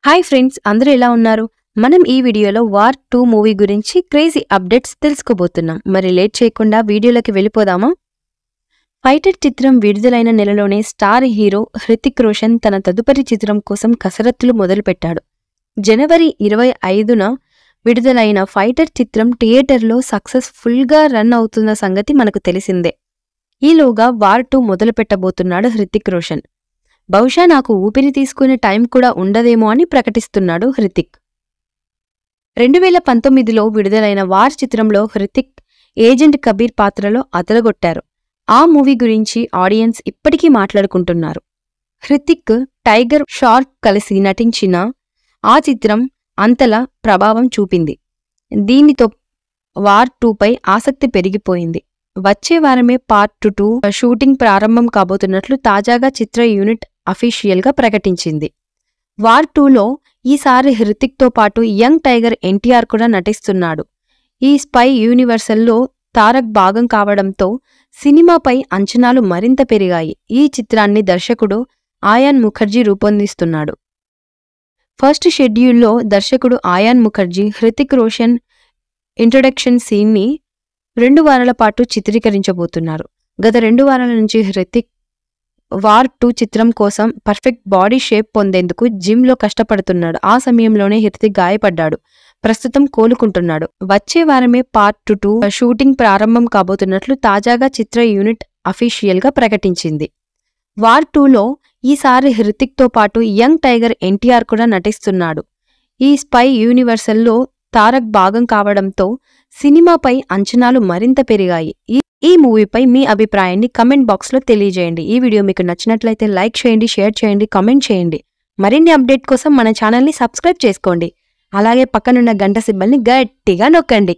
Hi friends, అందరూ ఎలా ఉన్నారు? మనం ఈ వీడియోలో వార్ 2 మూవీ గురించి క్రేజీ అప్డేట్స్ తెలుసుకోబోతున్నాం. మరి లేట్ చేయకుండా వీడియోలోకి వెళ్ళిపోదామా? ఫైటర్ చిత్రం విడుదలైన నెలలోనే స్టార్ హీరో హృతిక్ రోషన్ తన తదుపరి చిత్రం కోసం కసరత్తులు మొదలుపెట్టాడు. జనవరి 25న విడుదలైన ఫైటర్ చిత్రం థియేటర్లో సక్సెస్ఫుల్గా రన్ అవుతున్న సంగతి మనకు తెలిసిందే. ఈలోగా వార్ 2 మొదలుపెట్టబోతున్నాడు హృతిక్ రోషన్. బహుశా నాకు ఊపిరి తీసుకునే టైం కూడా ఉండదేమో అని ప్రకటిస్తున్నాడు హృతిక్. 2019లో విడుదలైన వార్ చిత్రంలో హృతిక్ ఏజెంట్ కబీర్ పాత్రలో అదరగొట్టారు. ఆ మూవీ గురించి ఆడియన్స్ ఇప్పటికీ మాట్లాడుకుంటున్నారు. హృతిక్, టైగర్ షార్క్ కలిసి నటించిన ఆ చిత్రం అంతలా ప్రభావం చూపింది. దీనితో వార్ 2పై ఆసక్తి పెరిగిపోయింది. వచ్చే వారమే పార్ట్ 2 షూటింగ్ ప్రారంభం కాబోతున్నట్లు తాజాగా చిత్ర యూనిట్ అఫీషియల్గా ప్రకటించింది. వార్ 2లో ఈసారి హృతిక్తో పాటు యంగ్ టైగర్ ఎన్టీఆర్ కూడా నటిస్తున్నాడు. ఈ స్పై యూనివర్సల్లో తారక్ భాగం కావడంతో సినిమాపై అంచనాలు మరింత పెరిగాయి. ఈ చిత్రాన్ని దర్శకుడు ఆయాన్ ముఖర్జీ రూపొందిస్తున్నాడు. ఫస్ట్ షెడ్యూల్లో దర్శకుడు ఆయాన్ ముఖర్జీ హృతిక్ రోషన్ ఇంట్రడక్షన్ సీన్ని 2 వారాల పాటు చిత్రీకరించబోతున్నారు. గత 2 వారాల నుంచి హృతిక్ వార్ 2 చిత్రం కోసం పర్ఫెక్ట్ బాడీ షేప్ పొందేందుకు జిమ్లో కష్టపడుతున్నాడు. ఆ సమయంలోనే హృతిక్ గాయపడ్డాడు. ప్రస్తుతం కోలుకుంటున్నాడు. వచ్చే వారమే పార్ట్ 2 షూటింగ్ ప్రారంభం కాబోతున్నట్లు తాజాగా చిత్ర యూనిట్ అఫీషియల్గా ప్రకటించింది. వార్ 2లో ఈసారి హృతిక్తో పాటు యంగ్ టైగర్ ఎన్టీఆర్ కూడా నటిస్తున్నాడు. ఈ స్పై యూనివర్సల్లో తారక్ భాగం కావడంతో సినిమాపై అంచనాలు మరింత పెరిగాయి. ఈ మూవీపై మీ అభిప్రాయాన్ని కమెంట్ బాక్స్లో తెలియజేయండి. ఈ వీడియో మీకు నచ్చినట్లయితే లైక్ చేయండి, షేర్ చేయండి, కామెంట్ చేయండి. మరిన్ని అప్డేట్ కోసం మన ఛానల్ని సబ్స్క్రైబ్ చేసుకోండి. అలాగే పక్కనున్న గంట సింబల్ని గట్టిగా నొక్కండి.